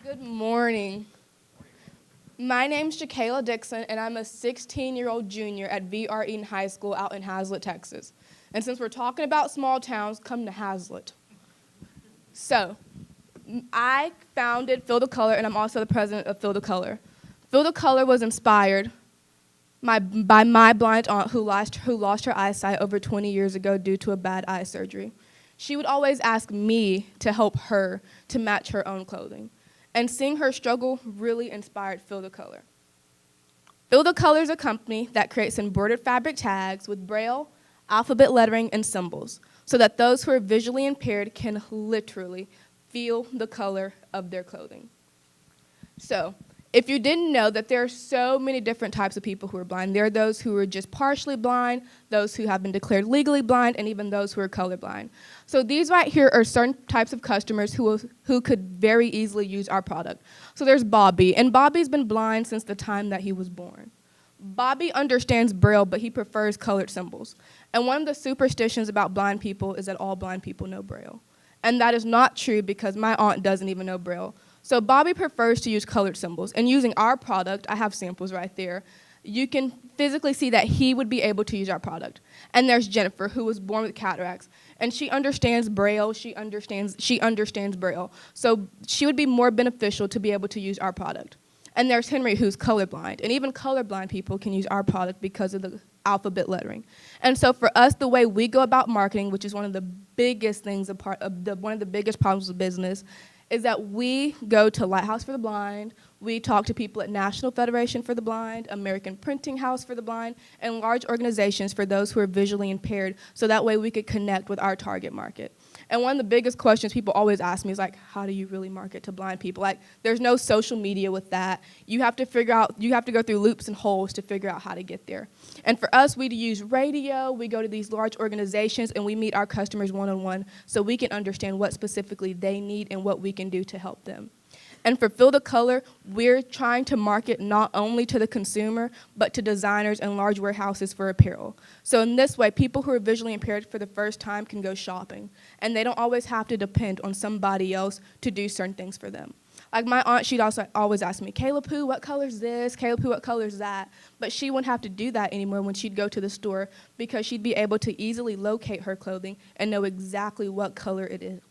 Good morning. My name's Shakayla Dixon, and I'm a 16-year-old junior at V.R. Eaton High School out in Hazlet, Texas. And since we're talking about small towns, come to Hazlet. So, I founded Feel the Color, and I'm also the president of Feel the Color. Feel the Color was inspired by my blind aunt who lost her eyesight over 20 years ago due to a bad eye surgery. She would always ask me to help her to match her own clothing. And seeing her struggle really inspired Feel the Color. Feel the Color is a company that creates embroidered fabric tags with braille, alphabet lettering, and symbols so that those who are visually impaired can literally feel the color of their clothing. So, if you didn't know that there are so many different types of people who are blind, there are those who are just partially blind, those who have been declared legally blind, and even those who are colorblind. So these right here are certain types of customers who could very easily use our product. So there's Bobby, and Bobby's been blind since the time that he was born. Bobby understands Braille, but he prefers colored symbols. And one of the superstitions about blind people is that all blind people know Braille. And that is not true because my aunt doesn't even know Braille. So Bobby prefers to use colored symbols. And using our product, I have samples right there, you can physically see that he would be able to use our product. And there's Jennifer, who was born with cataracts. And she understands Braille, she understands Braille. So she would be more beneficial to be able to use our product. And there's Henry, who's colorblind. And even colorblind people can use our product because of the alphabet lettering. And so for us, the way we go about marketing, which is one of the biggest things, one of the biggest problems with business, is that we go to Lighthouse for the Blind, we talk to people at National Federation for the Blind, American Printing House for the Blind, and large organizations for those who are visually impaired, so that way we could connect with our target market. And one of the biggest questions people always ask me is like, how do you really market to blind people? Like, there's no social media with that. You have to go through loops and holes to figure out how to get there. And for us, we use radio, we go to these large organizations, and we meet our customers one-on-one so we can understand what specifically they need and what we can do to help them. And for Feel the Color, we're trying to market not only to the consumer, but to designers and large warehouses for apparel. So in this way, people who are visually impaired for the first time can go shopping. And they don't always have to depend on somebody else to do certain things for them. Like my aunt, she'd also always ask me, Caleb, Pooh, what color's this? Caleb, Pooh, what color's that? But she wouldn't have to do that anymore when she'd go to the store because she'd be able to easily locate her clothing and know exactly what color it is.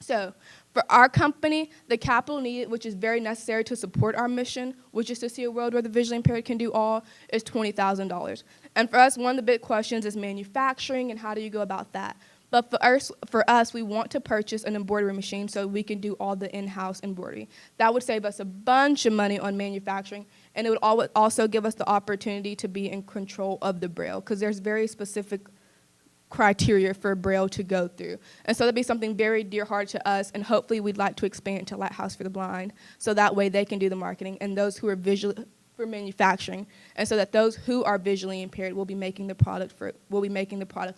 So, for our company, the capital needed, which is very necessary to support our mission, which is to see a world where the visually impaired can do all, is $20,000. And for us, one of the big questions is manufacturing and how do you go about that. But for us, we want to purchase an embroidery machine so we can do all the in-house embroidery. That would save us a bunch of money on manufacturing, and it would also give us the opportunity to be in control of the Braille, because there's very specific criteria for Braille to go through. And so that'd be something very dear heart to us, and hopefully we'd like to expand to Lighthouse for the Blind, so that way they can do the marketing, and those who are for manufacturing, and so that those who are visually impaired will be making the product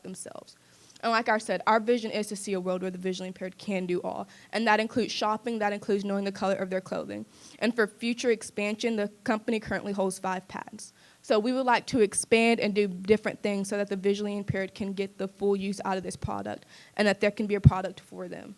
themselves. And like I said, our vision is to see a world where the visually impaired can do all. And that includes shopping, that includes knowing the color of their clothing. And for future expansion, the company currently holds 5 patents. So we would like to expand and do different things so that the visually impaired can get the full use out of this product and that there can be a product for them.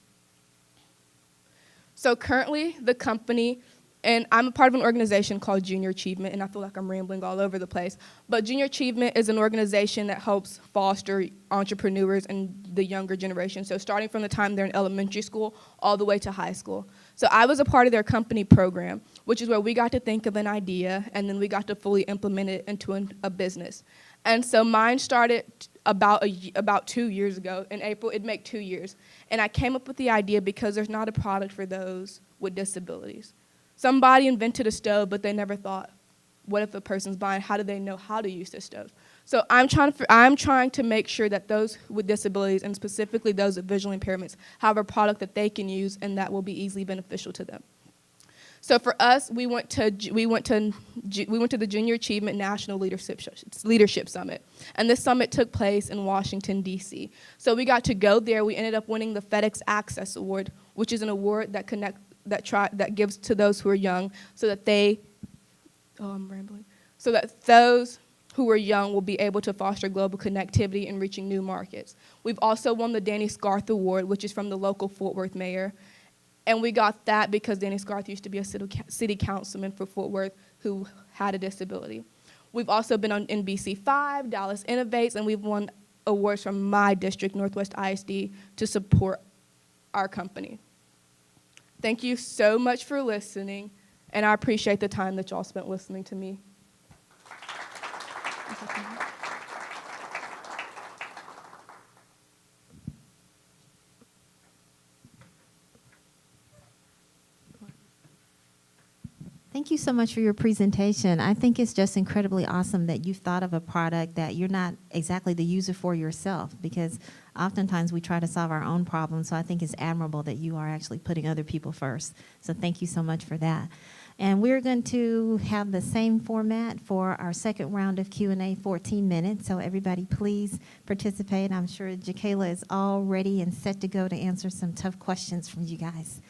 So currently, the company, and I'm a part of an organization called Junior Achievement, and I feel like I'm rambling all over the place. But Junior Achievement is an organization that helps foster entrepreneurs and the younger generation. So starting from the time they're in elementary school all the way to high school. So I was a part of their company program, which is where we got to think of an idea, and then we got to fully implement it into a business. And so mine started about 2 years ago. In April, it'd make 2 years. And I came up with the idea because there's not a product for those with disabilities. Somebody invented a stove, but they never thought, what if a person's blind? How do they know how to use this stove? So I'm trying to make sure that those with disabilities, and specifically those with visual impairments, have a product that they can use and that will be easily beneficial to them. So for us, we went to the Junior Achievement National Leadership Summit, and this summit took place in Washington, D.C. So we got to go there. We ended up winning the FedEx Access Award, which is an award that gives to those who are young, so that those who are young will be able to foster global connectivity and reaching new markets. We've also won the Danny Scarth Award, which is from the local Fort Worth mayor, And we got that because Danny Scarth used to be a city councilman for Fort Worth who had a disability. We've also been on NBC5, Dallas Innovates, and we've won awards from my district, Northwest ISD, to support our company. Thank you so much for listening, and I appreciate the time that y'all spent listening to me. Thank you so much for your presentation. I think it's just incredibly awesome that you've thought of a product that you're not exactly the user for yourself, because oftentimes we try to solve our own problems. So I think it's admirable that you are actually putting other people first. So thank you so much for that. And we're going to have the same format for our second round of Q&A, 14 minutes. So everybody please participate. I'm sure Jakayla is all ready and set to go to answer some tough questions from you guys.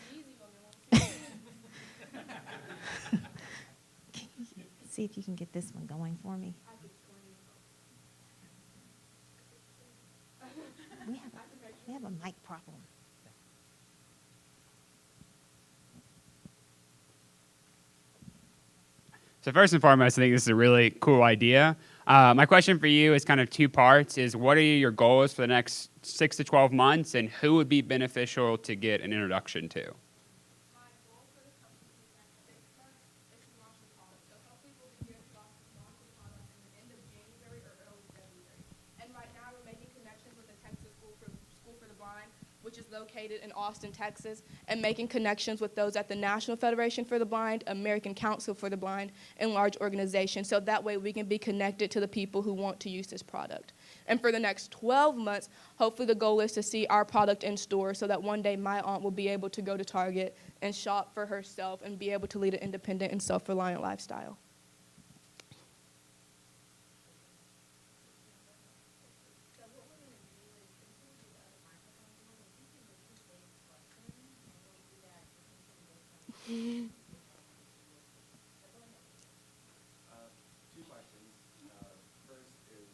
See if you can get this one going for me. We have a mic problem. So first and foremost, I think this is a really cool idea. My question for you is kind of two parts, is what are your goals for the next 6 to 12 months, and who would be beneficial to get an introduction to? Which is located in Austin, Texas, and making connections with those at the National Federation for the Blind, American Council for the Blind, and large organizations, so that way we can be connected to the people who want to use this product. And for the next 12 months, hopefully the goal is to see our product in store so that one day my aunt will be able to go to Target and shop for herself and be able to lead an independent and self-reliant lifestyle. Two questions. First is,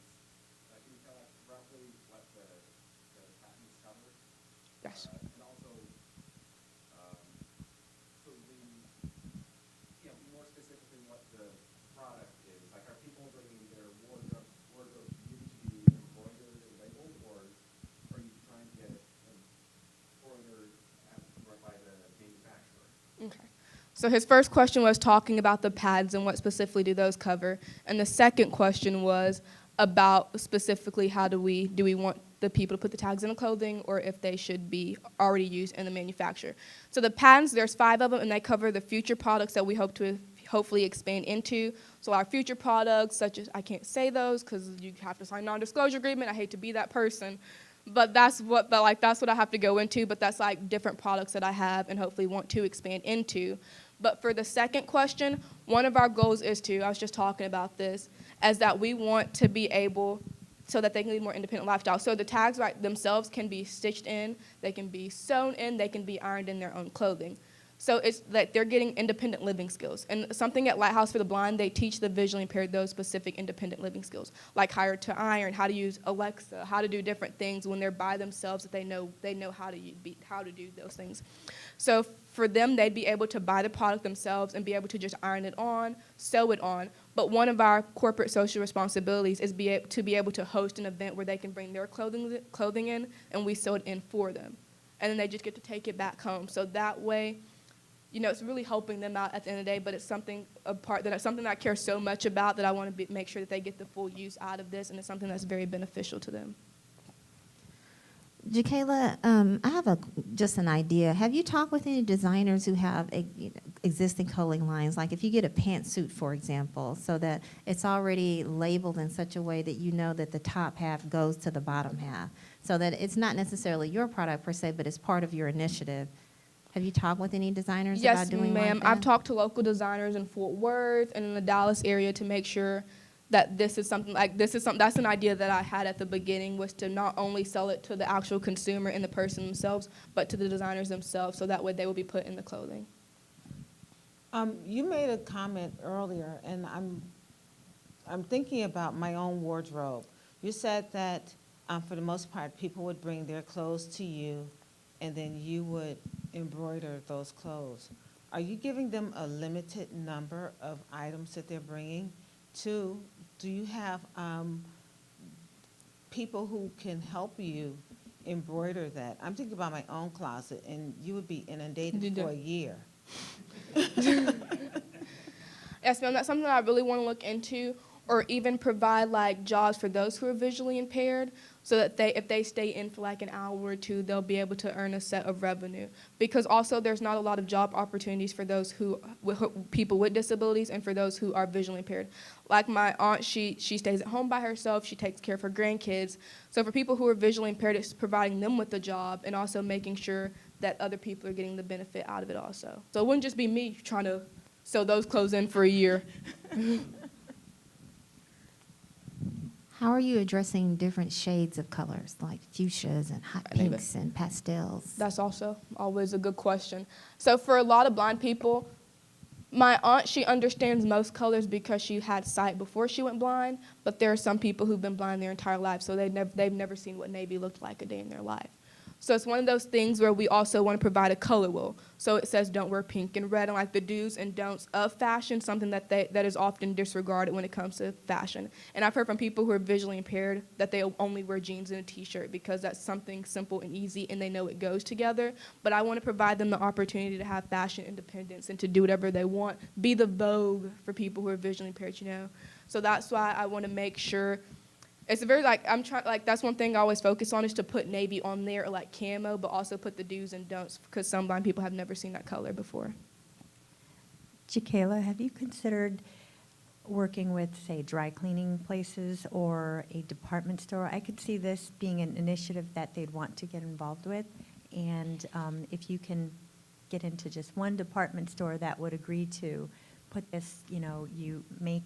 can you tell us roughly what the patents cover? Yes. And also, so more specifically what the product is. Like, are people bringing their wardrobe to you to be embroidered and labeled, or are you trying to get it embroidered by the manufacturer? Okay. So his first question was talking about the pads and what specifically do those cover. And the second question was about specifically how do we want the people to put the tags in the clothing, or if they should be already used in the manufacturer. So the patents, there's 5 of them, and they cover the future products that we hope to hopefully expand into. So our future products, such as, I can't say those because you have to sign a non-disclosure agreement. I hate to be that person. But that's what I have to go into, but that's like different products that I have and hopefully want to expand into. But for the second question, one of our goals is I was just talking about this, is that we want to be able so that they can lead more independent lifestyle. So the tags themselves can be stitched in, they can be sewn in, they can be ironed in their own clothing. So it's like they're getting independent living skills. And something at Lighthouse for the Blind, they teach the visually impaired those specific independent living skills, like how to iron, how to use Alexa, how to do different things when they're by themselves that they know how to do those things. So for them, they'd be able to buy the product themselves and be able to just iron it on, sew it on. But one of our corporate social responsibilities is to be able to host an event where they can bring their clothing in, and we sew it in for them. And then they just get to take it back home. So that way, it's really helping them out at the end of the day, but it's something that I care so much about that I want to make sure that they get the full use out of this, and it's something that's very beneficial to them. Jakayla, I have just an idea. Have you talked with any designers who have existing clothing lines? Like if you get a pantsuit, for example, so that it's already labeled in such a way that you know that the top half goes to the bottom half, so that it's not necessarily your product per se, but it's part of your initiative. Have you talked with any designers about doing like that? Yes, ma'am. I've talked to local designers in Fort Worth and in the Dallas area to make sure that that's an idea that I had at the beginning, was to not only sell it to the actual consumer and the person themselves, but to the designers themselves, so that way they will be put in the clothing. You made a comment earlier, and I'm thinking about my own wardrobe. You said that for the most part, people would bring their clothes to you, and then you would embroider those clothes, are you giving them a limited number of items that they're bringing? Two, do you have people who can help you embroider that? I'm thinking about my own closet, and you would be inundated You do. for a year. Yes, ma'am, that's something I really want to look into, or even provide like jobs for those who are visually impaired, so that if they stay in for like an hour or two, they'll be able to earn a set of revenue. Because also there's not a lot of job opportunities for those people with disabilities and for those who are visually impaired. Like my aunt, she stays at home by herself, she takes care of her grandkids. So for people who are visually impaired, it's providing them with a job and also making sure that other people are getting the benefit out of it also. So it wouldn't just be me trying to sew those clothes in for a year. How are you addressing different shades of colors, like fuchsias and hot I think pinks and pastels? That's also always a good question. So for a lot of blind people, my aunt, she understands most colors because she had sight before she went blind, but there are some people who've been blind their entire life, so they've never seen what navy looked like a day in their life. So it's one of those things where we also want to provide a color wheel. So it says don't wear pink and red, and like the do's and don'ts of fashion, something that is often disregarded when it comes to fashion. And I've heard from people who are visually impaired that they only wear jeans and a t-shirt because that's something simple and easy and they know it goes together. But I want to provide them the opportunity to have fashion independence and to do whatever they want, be the Vogue for people who are visually impaired, you know. So that's why I want to make sure. It's a very, that's one thing I always focus on is to put navy on there, or like camo, but also put the do's and don'ts because some blind people have never seen that color before. Jakayla, have you considered working with, say, dry cleaning places or a department store? I could see this being an initiative that they'd want to get involved with. And if you can get into just one department store that would agree to put this, you make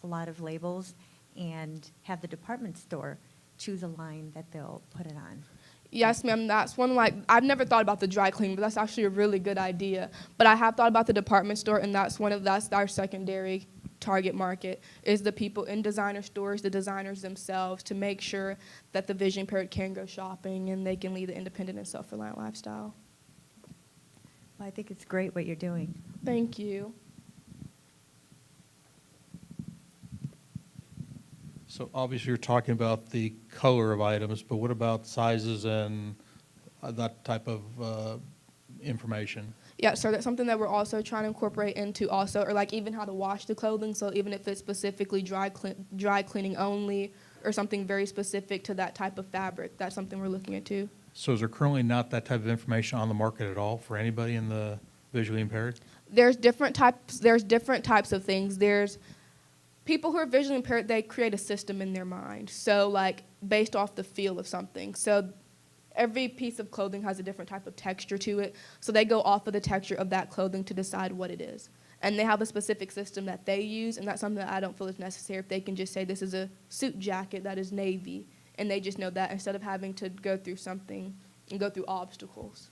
a lot of labels and have the department store choose a line that they'll put it on. Yes, ma'am, that's one, I've never thought about the dry cleaning, but that's actually a really good idea. But I have thought about the department store, and that's our secondary target market, is the people in designer stores, the designers themselves, to make sure that the vision impaired can go shopping and they can lead the independent and self-reliant lifestyle. Well, I think it's great what you're doing. Thank you. So obviously you're talking about the color of items, but what about sizes and that type of information? Yeah, so that's something that we're also trying to incorporate into also, or like even how to wash the clothing. So even if it's specifically dry cleaning only, or something very specific to that type of fabric, that's something we're looking into. So is there currently not that type of information on the market at all for anybody in the visually impaired? There's different types of things. There's people who are visually impaired, they create a system in their mind. So like based off the feel of something. So every piece of clothing has a different type of texture to it. So they go off of the texture of that clothing to decide what it is. And they have a specific system that they use, and that's something that I don't feel is necessary if they can just say this is a suit jacket that is navy, and they just know that instead of having to go through something and go through obstacles.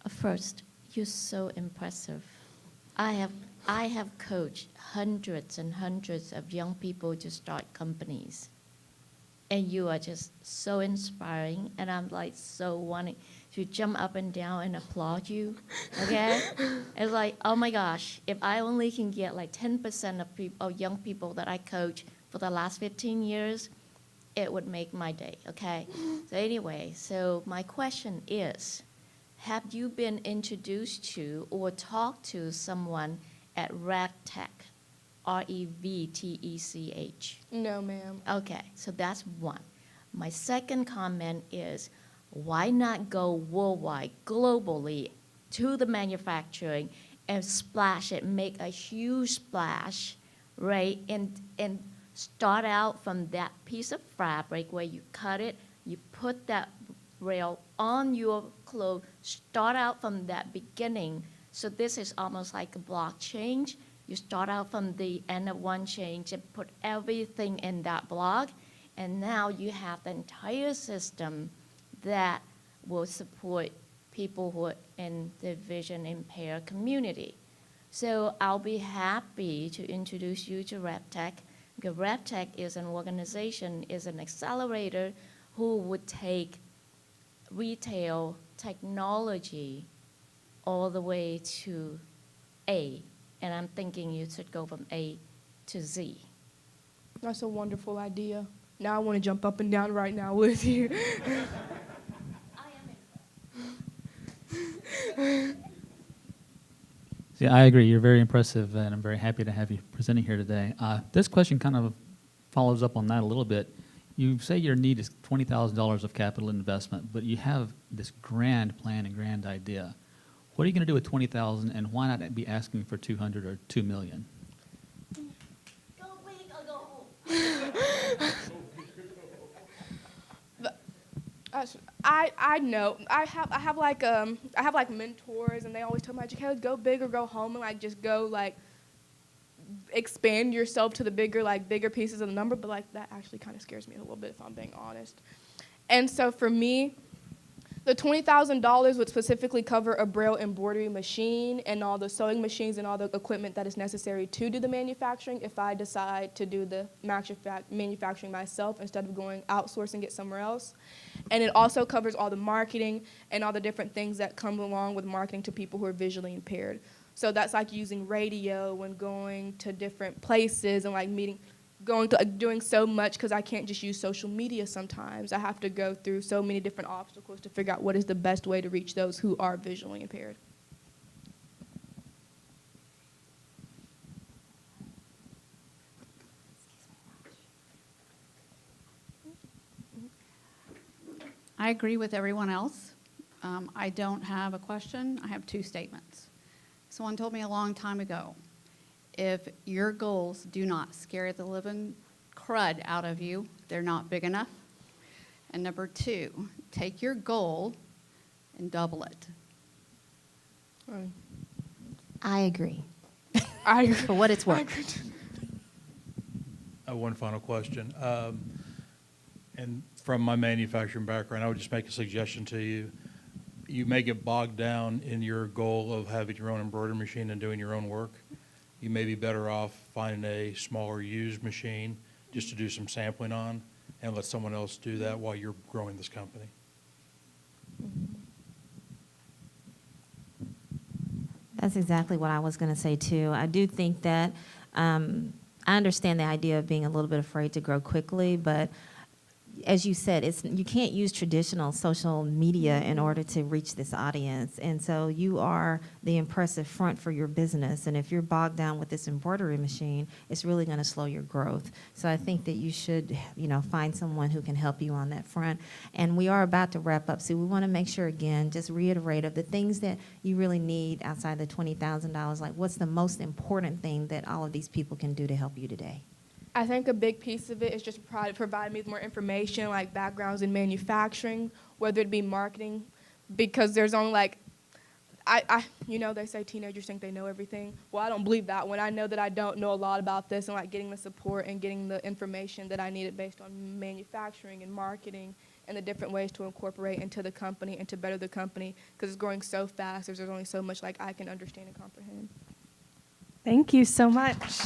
First, you're so impressive. I have coached hundreds and hundreds of young people to start companies. And you are just so inspiring, and I'm like so wanting to jump up and down and applaud you, okay? It's like, oh my gosh, if I only can get like 10% of young people that I coach for the last 15 years, it would make my day, okay? So anyway, so my question is, have you been introduced to or talked to someone at RevTech, RevTech? No, ma'am. Okay, so that's one. My second comment is, why not go worldwide, globally, to the manufacturing and splash it, make a huge splash, right? And start out from that piece of fabric where you cut it, you put that rail on your clothes, start out from that beginning. So this is almost like a block change. You start out from the end of one change and put everything in that block, and now you have the entire system that will support people who are in the vision impaired community. So I'll be happy to introduce you to RepTech, because RepTech is an organization, is an accelerator who would take retail technology all the way to A. And I'm thinking you should go from A to Z. That's a wonderful idea. Now I want to jump up and down right now with you. See, I agree. You're very impressive, and I'm very happy to have you presenting here today. This question kind of follows up on that a little bit. You say your need is $20,000 of capital investment, but you have this grand plan and grand idea. What are you going to do with $20,000, and why not be asking for $200 or $2 million? Go big or go home. I know I have like mentors, and they always tell me, like, "Hey, go big or go home," and like just go like expand yourself to the bigger pieces of the number. But like that actually kind of scares me a little bit, if I'm being honest. And so for me, the $20,000 would specifically cover a Braille embroidery machine and all the sewing machines and all the equipment that is necessary to do the manufacturing if I decide to do the manufacturing myself instead of going outsourcing it somewhere else. And it also covers all the marketing and all the different things that come along with marketing to people who are visually impaired. So that's like using radio when going to different places and like doing so much, because I can't just use social media sometimes. I have to go through so many different obstacles to figure out what is the best way to reach those who are visually impaired. I agree with everyone else. I don't have a question. I have two statements. Someone told me a long time ago, if your goals do not scare the living crud out of you, they're not big enough. And number two, take your goal and double it. I agree. I agree. For what it's worth. One final question. And from my manufacturing background, I would just make a suggestion to you. You may get bogged down in your goal of having your own embroidery machine and doing your own work. You may be better off finding a smaller used machine just to do some sampling on and let someone else do that while you're growing this company. That's exactly what I was going to say, too. I do think that I understand the idea of being a little bit afraid to grow quickly, but as you said, you can't use traditional social media in order to reach this audience. And so you are the impressive front for your business. And if you're bogged down with this embroidery machine, it's really going to slow your growth. So I think that you should, find someone who can help you on that front. And we are about to wrap up. So we want to make sure, again, just reiterate of the things that you really need outside the $20,000. Like, what's the most important thing that all of these people can do to help you today? I think a big piece of it is just provide me with more information, like backgrounds in manufacturing, whether it be marketing, because there's only they say teenagers think they know everything. Well, I don't believe that when I know that I don't know a lot about this, and like getting the support and getting the information that I needed based on manufacturing and marketing and the different ways to incorporate into the company and to better the company, because it's growing so fast. There's only so much like I can understand and comprehend. Thank you so much.